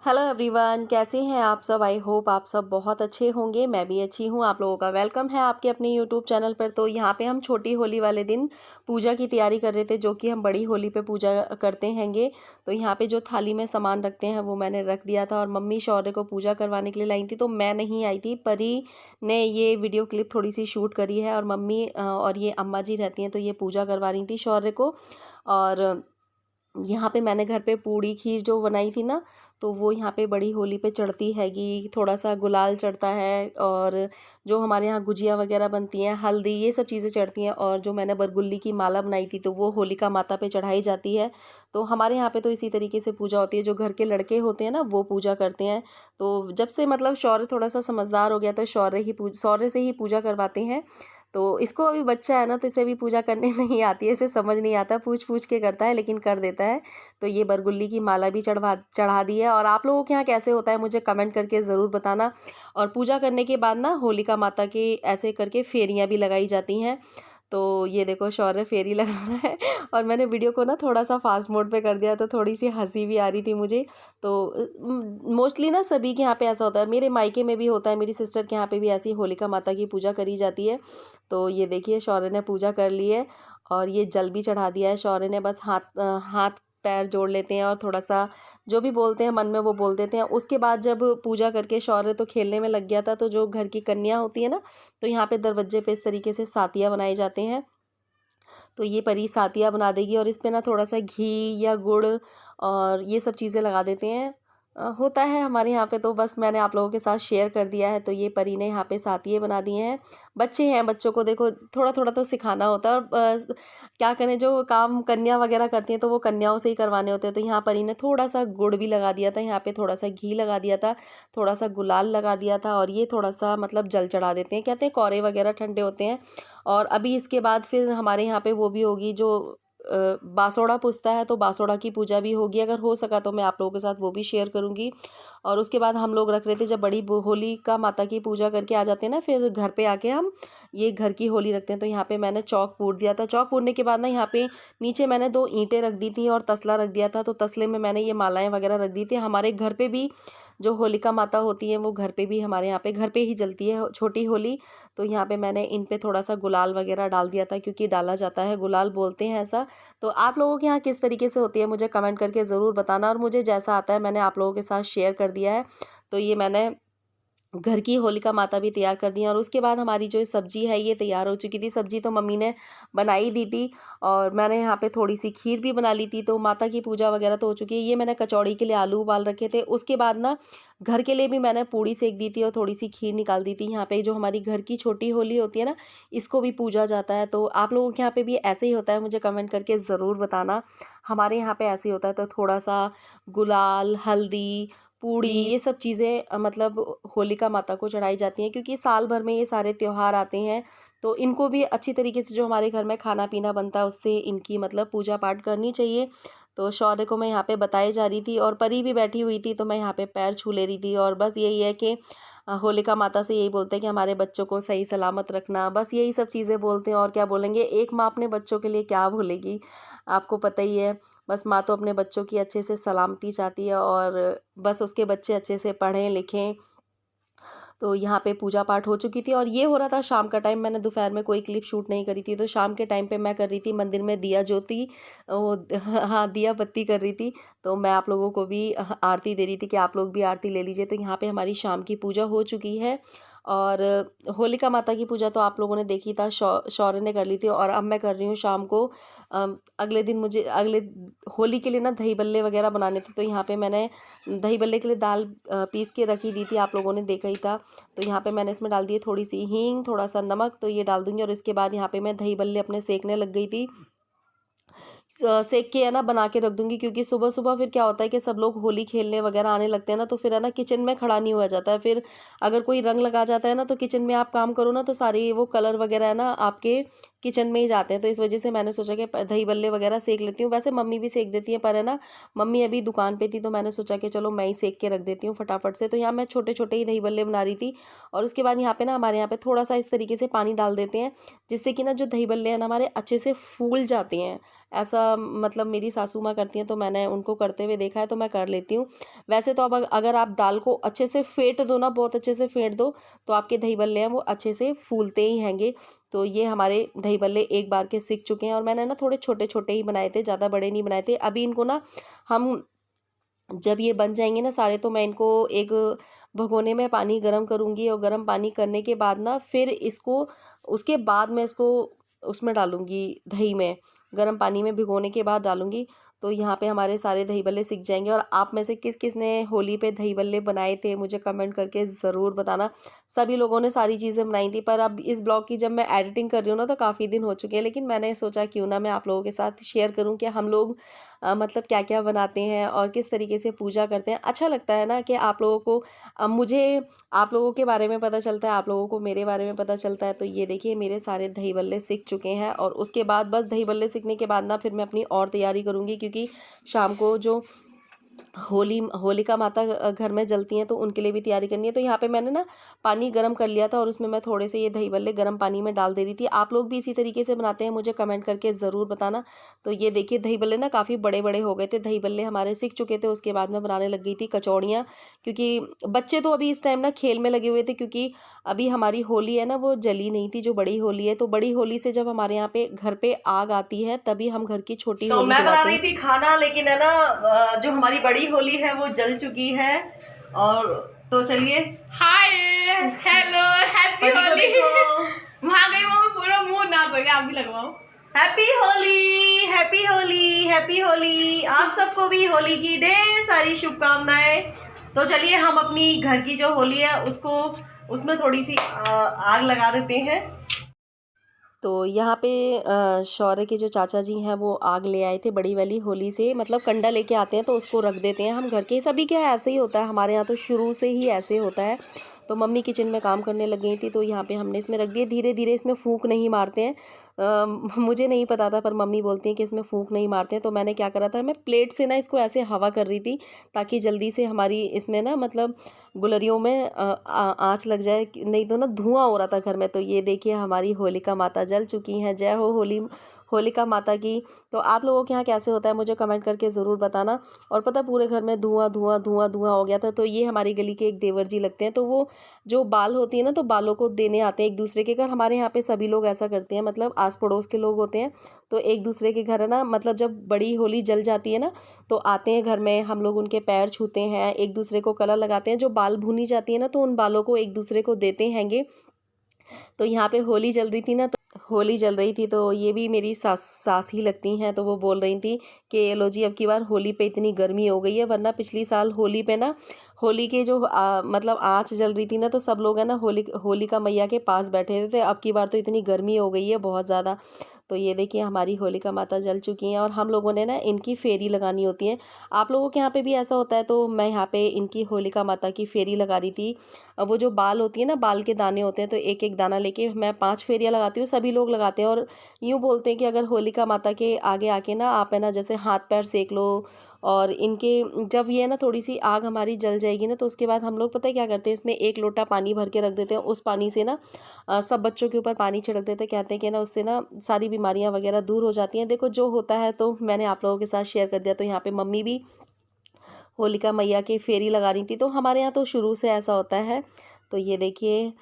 Hello everyone, कैसे हैं आप सब। आई होप आप सब बहुत अच्छे होंगे। मैं भी अच्छी हूँ। आप लोगों का वेलकम है आपके अपने यूट्यूब चैनल पर। तो यहाँ पे हम छोटी होली वाले दिन पूजा की तैयारी कर रहे थे, जो कि हम बड़ी होली पे पूजा करते हैंगे। तो यहाँ पे जो थाली में सामान रखते हैं वो मैंने रख दिया था, और मम्मी शौर्य को पूजा करवाने के लिए लाई थी। तो मैं नहीं आई थी, परी ने ये वीडियो क्लिप थोड़ी सी शूट करी है, और मम्मी और ये अम्मा जी रहती हैं, तो ये पूजा करवा रही थी शौर्य को। और यहाँ पे मैंने घर पे पूड़ी खीर जो बनाई थी ना, तो वो यहाँ पे बड़ी होली पे चढ़ती हैगी। थोड़ा सा गुलाल चढ़ता है, और जो हमारे यहाँ गुजिया वगैरह बनती हैं, हल्दी, ये सब चीज़ें चढ़ती हैं। और जो मैंने बरगुल्ली की माला बनाई थी, तो वो होलिका माता पे चढ़ाई जाती है। तो हमारे यहाँ पे तो इसी तरीके से पूजा होती है। जो घर के लड़के होते हैं ना, वो पूजा करते हैं। तो जब से मतलब शौर्य थोड़ा सा समझदार हो गया, तो शौर्य से ही पूजा करवाते हैं। तो इसको अभी बच्चा है ना, तो इसे भी पूजा करने नहीं आती है, इसे समझ नहीं आता, पूछ पूछ के करता है, लेकिन कर देता है। तो ये बरगुल्ली की माला भी चढ़ा दी है। और आप लोगों के यहाँ कैसे होता है मुझे कमेंट करके ज़रूर बताना। और पूजा करने के बाद ना होलिका माता की ऐसे करके फेरियाँ भी लगाई जाती हैं। तो ये देखो शौर्य फेरी लगा रहा है। और मैंने वीडियो को ना थोड़ा सा फास्ट मोड पे कर दिया, तो थोड़ी सी हंसी भी आ रही थी मुझे। तो मोस्टली ना सभी के यहाँ पे ऐसा होता है, मेरे मायके में भी होता है, मेरी सिस्टर के यहाँ पे भी ऐसी होलिका माता की पूजा करी जाती है। तो ये देखिए शौर्य ने पूजा कर ली है, और ये जल भी चढ़ा दिया है शौर्य ने। बस हाथ पैर जोड़ लेते हैं, और थोड़ा सा जो भी बोलते हैं मन में वो बोल देते हैं। उसके बाद जब पूजा करके शौर्य तो खेलने में लग गया था, तो जो घर की कन्या होती है ना, तो यहाँ पे दरवाजे पे इस तरीके से सातिया बनाए जाते हैं। तो ये परी सातिया बना देगी, और इस पे ना थोड़ा सा घी या गुड़ और ये सब चीज़ें लगा देते हैं। होता है हमारे यहाँ पे। तो बस मैंने आप लोगों के साथ शेयर कर दिया है। तो ये परी ने यहाँ पे सातिये बना दिए हैं। बच्चे हैं, बच्चों को देखो थोड़ा थोड़ा तो सिखाना होता है। और क्या करें, जो काम कन्या वगैरह करती हैं तो वो कन्याओं से ही करवाने होते हैं। तो यहाँ परी ने थोड़ा सा गुड़ भी लगा दिया था, यहाँ पे थोड़ा सा घी लगा दिया था, थोड़ा सा गुलाल लगा दिया था, और ये थोड़ा सा मतलब जल चढ़ा देते हैं। कहते हैं कौरे वगैरह ठंडे होते हैं। और अभी इसके बाद फिर हमारे यहाँ पे वो भी होगी, जो बासोड़ा पूजता है, तो बासोड़ा की पूजा भी होगी। अगर हो सका तो मैं आप लोगों के साथ वो भी शेयर करूँगी। और उसके बाद हम लोग रख रहे थे, जब बड़ी होली का माता की पूजा करके आ जाते हैं ना, फिर घर पे आके हम ये घर की होली रखते हैं। तो यहाँ पे मैंने चौक पूर दिया था। चौक पूरने के बाद ना यहाँ पे नीचे मैंने 2 ईंटें रख दी थी, और तसला रख दिया था। तो तसले में मैंने ये मालाएं वगैरह रख दी थी। हमारे घर पे भी जो होलिका माता होती है, वो घर पे भी, हमारे यहाँ पे घर पे ही जलती है छोटी होली। तो यहाँ पे मैंने इन पे थोड़ा सा गुलाल वगैरह डाल दिया था, क्योंकि डाला जाता है, गुलाल बोलते हैं ऐसा। तो आप लोगों के यहाँ किस तरीके से होती है मुझे कमेंट करके ज़रूर बताना। और मुझे जैसा आता है मैंने आप लोगों के साथ शेयर कर दिया है। तो ये मैंने घर की होलिका माता भी तैयार कर दी है। और उसके बाद हमारी जो सब्जी है ये तैयार हो चुकी थी। सब्जी तो मम्मी ने बनाई दी थी, और मैंने यहाँ पे थोड़ी सी खीर भी बना ली थी। तो माता की पूजा वगैरह तो हो चुकी है। ये मैंने कचौड़ी के लिए आलू उबाल रखे थे। उसके बाद ना घर के लिए भी मैंने पूड़ी सेक दी थी, और थोड़ी सी खीर निकाल दी थी। यहाँ पे जो हमारी घर की छोटी होली होती है ना, इसको भी पूजा जाता है। तो आप लोगों के यहाँ पे भी ऐसे ही होता है, मुझे कमेंट करके ज़रूर बताना। हमारे यहाँ पे ऐसे ही होता है। तो थोड़ा सा गुलाल, हल्दी, पूड़ी, ये सब चीज़ें मतलब होलिका माता को चढ़ाई जाती हैं, क्योंकि साल भर में ये सारे त्योहार आते हैं। तो इनको भी अच्छी तरीके से, जो हमारे घर में खाना पीना बनता है, उससे इनकी मतलब पूजा पाठ करनी चाहिए। तो शौर्य को मैं यहाँ पे बताई जा रही थी, और परी भी बैठी हुई थी, तो मैं यहाँ पे पैर छू ले रही थी। और बस यही है कि होलिका माता से यही बोलते हैं कि हमारे बच्चों को सही सलामत रखना, बस यही सब चीज़ें बोलते हैं। और क्या बोलेंगे, एक माँ अपने बच्चों के लिए क्या बोलेगी, आपको पता ही है। बस माँ तो अपने बच्चों की अच्छे से सलामती चाहती है, और बस उसके बच्चे अच्छे से पढ़ें लिखें। तो यहाँ पे पूजा पाठ हो चुकी थी, और ये हो रहा था शाम का टाइम। मैंने दोपहर में कोई क्लिप शूट नहीं करी थी। तो शाम के टाइम पे मैं कर रही थी मंदिर में दिया ज्योति, वो हाँ, दिया बत्ती कर रही थी। तो मैं आप लोगों को भी आरती दे रही थी कि आप लोग भी आरती ले लीजिए। तो यहाँ पे हमारी शाम की पूजा हो चुकी है। और होलिका माता की पूजा तो आप लोगों ने देखी था, शौर्य ने कर ली थी। और अब मैं कर रही हूँ शाम को। अगले दिन मुझे अगले होली के लिए ना दही बल्ले वगैरह बनाने थे। तो यहाँ पे मैंने दही बल्ले के लिए दाल पीस के रखी दी थी, आप लोगों ने देखा ही था। तो यहाँ पे मैंने इसमें डाल दिए थोड़ी सी हींग, थोड़ा सा नमक, तो ये डाल दूंगी। और इसके बाद यहाँ पे मैं दही बल्ले अपने सेकने लग गई थी। सेक के है ना बना के रख दूंगी, क्योंकि सुबह सुबह फिर क्या होता है कि सब लोग होली खेलने वगैरह आने लगते हैं ना, तो फिर है ना किचन में खड़ा नहीं हुआ जाता है। फिर अगर कोई रंग लगा जाता है ना, तो किचन में आप काम करो ना, तो सारी वो कलर वगैरह है ना आपके किचन में ही जाते हैं, तो इस वजह से मैंने सोचा कि दही बल्ले वगैरह सेक लेती हूँ। वैसे मम्मी भी सेक देती हैं, पर है ना मम्मी अभी दुकान पे थी तो मैंने सोचा कि चलो मैं ही सेक के रख देती हूँ फटाफट से। तो यहाँ मैं छोटे छोटे ही दही बल्ले बना रही थी, और उसके बाद यहाँ पे ना हमारे यहाँ पे थोड़ा सा इस तरीके से पानी डाल देते हैं, जिससे कि ना जो दही बल्ले हैं ना हमारे अच्छे से फूल जाते हैं। ऐसा मतलब मेरी सासू माँ करती हैं, तो मैंने उनको करते हुए देखा है, तो मैं कर लेती हूँ। वैसे तो अब अगर आप दाल को अच्छे से फेंट दो ना, बहुत अच्छे से फेंट दो, तो आपके दही बल्ले हैं वो अच्छे से फूलते ही हैंगे। तो ये हमारे दही बल्ले एक बार के सीख चुके हैं, और मैंने ना थोड़े छोटे छोटे ही बनाए थे, ज़्यादा बड़े नहीं बनाए थे। अभी इनको ना हम जब ये बन जाएंगे ना सारे, तो मैं इनको एक भगोने में पानी गर्म करूँगी, और गर्म पानी करने के बाद ना फिर इसको, उसके बाद मैं इसको उसमें डालूँगी दही में, गर्म पानी में भिगोने के बाद डालूँगी। तो यहाँ पे हमारे सारे दही बल्ले सीख जाएंगे। और आप में से किस किस ने होली पे दही बल्ले बनाए थे मुझे कमेंट करके ज़रूर बताना। सभी लोगों ने सारी चीज़ें बनाई थी, पर अब इस ब्लॉग की जब मैं एडिटिंग कर रही हूँ ना, तो काफ़ी दिन हो चुके हैं, लेकिन मैंने सोचा क्यों ना मैं आप लोगों के साथ शेयर करूँ कि हम लोग मतलब क्या क्या बनाते हैं और किस तरीके से पूजा करते हैं। अच्छा लगता है ना कि आप लोगों को मुझे आप लोगों के बारे में पता चलता है, आप लोगों को मेरे बारे में पता चलता है। तो ये देखिए मेरे सारे दही बल्ले सीख चुके हैं, और उसके बाद बस दही बल्ले सीखने के बाद ना फिर मैं अपनी और तैयारी करूँगी, क्योंकि शाम को जो होलिका माता घर में जलती हैं, तो उनके लिए भी तैयारी करनी है। तो यहाँ पे मैंने ना पानी गर्म कर लिया था, और उसमें मैं थोड़े से ये दही बल्ले गर्म पानी में डाल दे रही थी। आप लोग भी इसी तरीके से बनाते हैं, मुझे कमेंट करके ज़रूर बताना। तो ये देखिए दही बल्ले ना काफ़ी बड़े बड़े हो गए थे, दही बल्ले हमारे सीख चुके थे। उसके बाद मैं बनाने लग गई थी कचौड़ियाँ, क्योंकि बच्चे तो अभी इस टाइम ना खेल में लगे हुए थे, क्योंकि अभी हमारी होली है ना वो जली नहीं थी, जो बड़ी होली है। तो बड़ी होली से जब हमारे यहाँ पे घर पे आग आती है, तभी हम घर की छोटी तो होली मैं बना जलाते रही हैं। थी खाना, लेकिन है ना जो हमारी बड़ी होली है वो जल चुकी है। और तो चलिए, हाय, हेलो, हैप्पी होली। वहां गई वो पूरा मुंह नाच हो गया, आप भी लगवाओ। Happy Holi, happy Holi, happy Holi. आप सबको भी होली की ढेर सारी शुभकामनाएं। तो चलिए हम अपनी घर की जो होली है उसको, उसमें थोड़ी सी आग लगा देते हैं। तो यहाँ पे शौर्य के जो चाचा जी हैं वो आग ले आए थे बड़ी वाली होली से, मतलब कंडा लेके आते हैं तो उसको रख देते हैं हम घर के। सभी क्या ऐसे ही होता है, हमारे यहाँ तो शुरू से ही ऐसे होता है। तो मम्मी किचन में काम करने लग गई थी, तो यहाँ पे हमने इसमें रख दिए। धीरे धीरे इसमें फूंक नहीं मारते हैं। मुझे नहीं पता था, पर मम्मी बोलती हैं कि इसमें फूंक नहीं मारते हैं। तो मैंने क्या करा था, मैं प्लेट से ना इसको ऐसे हवा कर रही थी, ताकि जल्दी से हमारी इसमें ना मतलब गुलरियों में आँच लग जाए, नहीं तो ना धुआं हो रहा था घर में। तो ये देखिए हमारी होलिका माता जल चुकी हैं। जय हो होलिका माता की। तो आप लोगों के यहाँ कैसे होता है मुझे कमेंट करके ज़रूर बताना। और पता पूरे घर में धुआं धुआं धुआं धुआं हो गया था। तो ये हमारी गली के एक देवर जी लगते हैं, तो वो जो बाल होती है ना, तो बालों को देने आते हैं एक दूसरे के घर। हमारे यहाँ पे सभी लोग ऐसा करते हैं, मतलब आस पड़ोस के लोग होते हैं, तो एक दूसरे के घर है ना, मतलब जब बड़ी होली जल जाती है ना, तो आते हैं घर में, हम लोग उनके पैर छूते हैं, एक दूसरे को कलर लगाते हैं। जो बाल भुनी जाती है ना, तो उन बालों को एक दूसरे को देते हैंगे। तो यहाँ पे होली जल रही थी ना, तो होली जल रही थी, तो ये भी मेरी सास ही लगती हैं। तो वो बोल रही थी कि लो जी अब की बार होली पे इतनी गर्मी हो गई है, वरना पिछली साल होली पे ना, होली के जो मतलब आँच जल रही थी ना, तो सब लोग है ना होलिका मैया के पास बैठे थे। अब की बार तो इतनी गर्मी हो गई है बहुत ज़्यादा। तो ये देखिए हमारी होलिका माता जल चुकी हैं, और हम लोगों ने ना इनकी फेरी लगानी होती है। आप लोगों के यहाँ पे भी ऐसा होता है? तो मैं यहाँ पे इनकी होलिका माता की फेरी लगा रही थी। अब वो जो बाल होती है ना, बाल के दाने होते हैं, तो एक एक दाना लेके मैं 5 फेरियाँ लगाती हूँ। सभी लोग लगाते हैं, और यूँ बोलते हैं कि अगर होलिका माता के आगे आके ना आप है ना जैसे हाथ पैर सेक लो, और इनके जब ये ना थोड़ी सी आग हमारी जल जाएगी ना, तो उसके बाद हम लोग पता है क्या करते हैं, इसमें 1 लोटा पानी भर के रख देते हैं। उस पानी से ना सब बच्चों के ऊपर पानी छिड़क देते हैं। कहते हैं कि ना उससे ना सारी बीमारियां वगैरह दूर हो जाती हैं। देखो जो होता है, तो मैंने आप लोगों के साथ शेयर कर दिया। तो यहाँ पे मम्मी भी होलिका मैया की फेरी लगा रही थी। तो हमारे यहाँ तो शुरू से ऐसा होता है। तो ये देखिए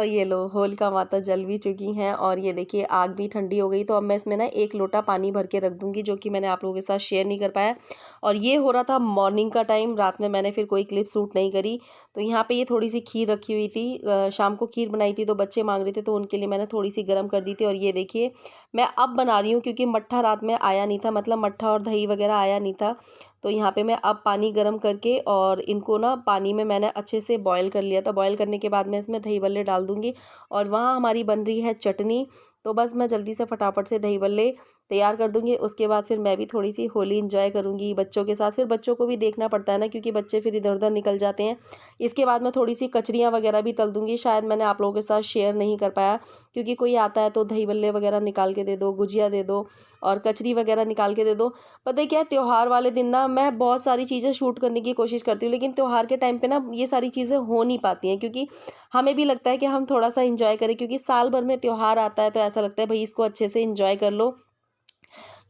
ये लो होलिका माता जल भी चुकी हैं, और ये देखिए आग भी ठंडी हो गई। तो अब मैं इसमें ना 1 लोटा पानी भर के रख दूंगी, जो कि मैंने आप लोगों के साथ शेयर नहीं कर पाया। और ये हो रहा था मॉर्निंग का टाइम, रात में मैंने फिर कोई क्लिप शूट नहीं करी। तो यहाँ पे ये थोड़ी सी खीर रखी हुई थी, शाम को खीर बनाई थी, तो बच्चे मांग रहे थे, तो उनके लिए मैंने थोड़ी सी गर्म कर दी थी। और ये देखिए मैं अब बना रही हूँ, क्योंकि मट्ठा रात में आया नहीं था, मतलब मट्ठा और दही वगैरह आया नहीं था। तो यहाँ पे मैं अब पानी गर्म करके, और इनको ना पानी में मैंने अच्छे से बॉईल कर लिया था। बॉईल करने के बाद मैं इसमें दही बल्ले डाल दूँगी, और वहाँ हमारी बन रही है चटनी। तो बस मैं जल्दी से फटाफट से दही बल्ले तैयार कर दूँगी। उसके बाद फिर मैं भी थोड़ी सी होली एंजॉय करूँगी बच्चों के साथ। फिर बच्चों को भी देखना पड़ता है ना, क्योंकि बच्चे फिर इधर उधर निकल जाते हैं। इसके बाद मैं थोड़ी सी कचरियाँ वगैरह भी तल दूँगी। शायद मैंने आप लोगों के साथ शेयर नहीं कर पाया, क्योंकि कोई आता है तो दही बल्ले वगैरह निकाल के दे दो, गुजिया दे दो और कचरी वगैरह निकाल के दे दो। पता है क्या है, त्योहार वाले दिन ना मैं बहुत सारी चीज़ें शूट करने की कोशिश करती हूँ, लेकिन त्योहार के टाइम पे ना ये सारी चीज़ें हो नहीं पाती हैं, क्योंकि हमें भी लगता है कि हम थोड़ा सा एंजॉय करें, क्योंकि साल भर में त्योहार आता है तो ऐसा लगता है भाई इसको अच्छे से एंजॉय कर लो।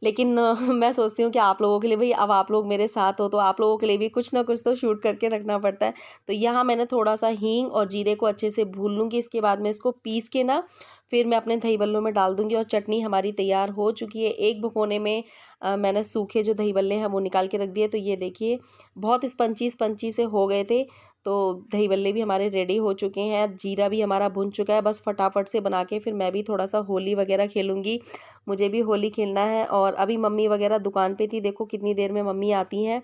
लेकिन मैं सोचती हूँ कि आप लोगों के लिए, भाई अब आप लोग मेरे साथ हो तो आप लोगों के लिए भी कुछ ना कुछ तो शूट करके रखना पड़ता है। तो यहाँ मैंने थोड़ा सा हींग और जीरे को अच्छे से भून लूँगी। इसके बाद में इसको पीस के ना फिर मैं अपने दही बल्लों में डाल दूँगी और चटनी हमारी तैयार हो चुकी है। एक भगोने में मैंने सूखे जो दही बल्ले हैं वो निकाल के रख दिए। तो ये देखिए बहुत स्पंची स्पंची से हो गए थे। तो दही बल्ले भी हमारे रेडी हो चुके हैं, जीरा भी हमारा भुन चुका है। बस फटाफट से बना के फिर मैं भी थोड़ा सा होली वगैरह खेलूँगी। मुझे भी होली खेलना है। और अभी मम्मी वगैरह दुकान पे थी, देखो कितनी देर में मम्मी आती हैं।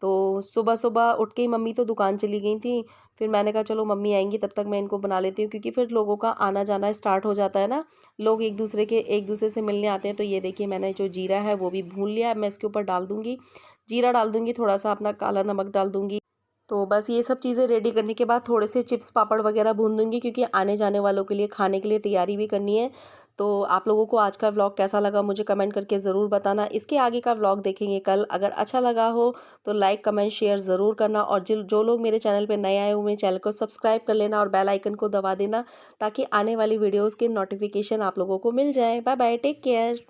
तो सुबह-सुबह उठ के ही मम्मी तो दुकान चली गई थी। फिर मैंने कहा चलो मम्मी आएँगी तब तक मैं इनको बना लेती हूँ, क्योंकि फिर लोगों का आना-जाना स्टार्ट हो जाता है ना। लोग एक दूसरे से मिलने आते हैं। तो ये देखिए मैंने जो जीरा है वो भी भून लिया है, अब मैं इसके ऊपर डाल दूँगी। जीरा डाल दूँगी, थोड़ा-सा अपना काला नमक डाल दूँगी। तो बस ये सब चीज़ें रेडी करने के बाद थोड़े से चिप्स पापड़ वगैरह भून दूँगी, क्योंकि आने जाने वालों के लिए खाने के लिए तैयारी भी करनी है। तो आप लोगों को आज का व्लॉग कैसा लगा मुझे कमेंट करके ज़रूर बताना। इसके आगे का व्लॉग देखेंगे कल। अगर अच्छा लगा हो तो लाइक कमेंट शेयर ज़रूर करना, और जो लोग मेरे चैनल पे नए आए हुए हैं चैनल को सब्सक्राइब कर लेना और बेल आइकन को दबा देना, ताकि आने वाली वीडियोज़ के नोटिफिकेशन आप लोगों को मिल जाए। Bye bye, take care.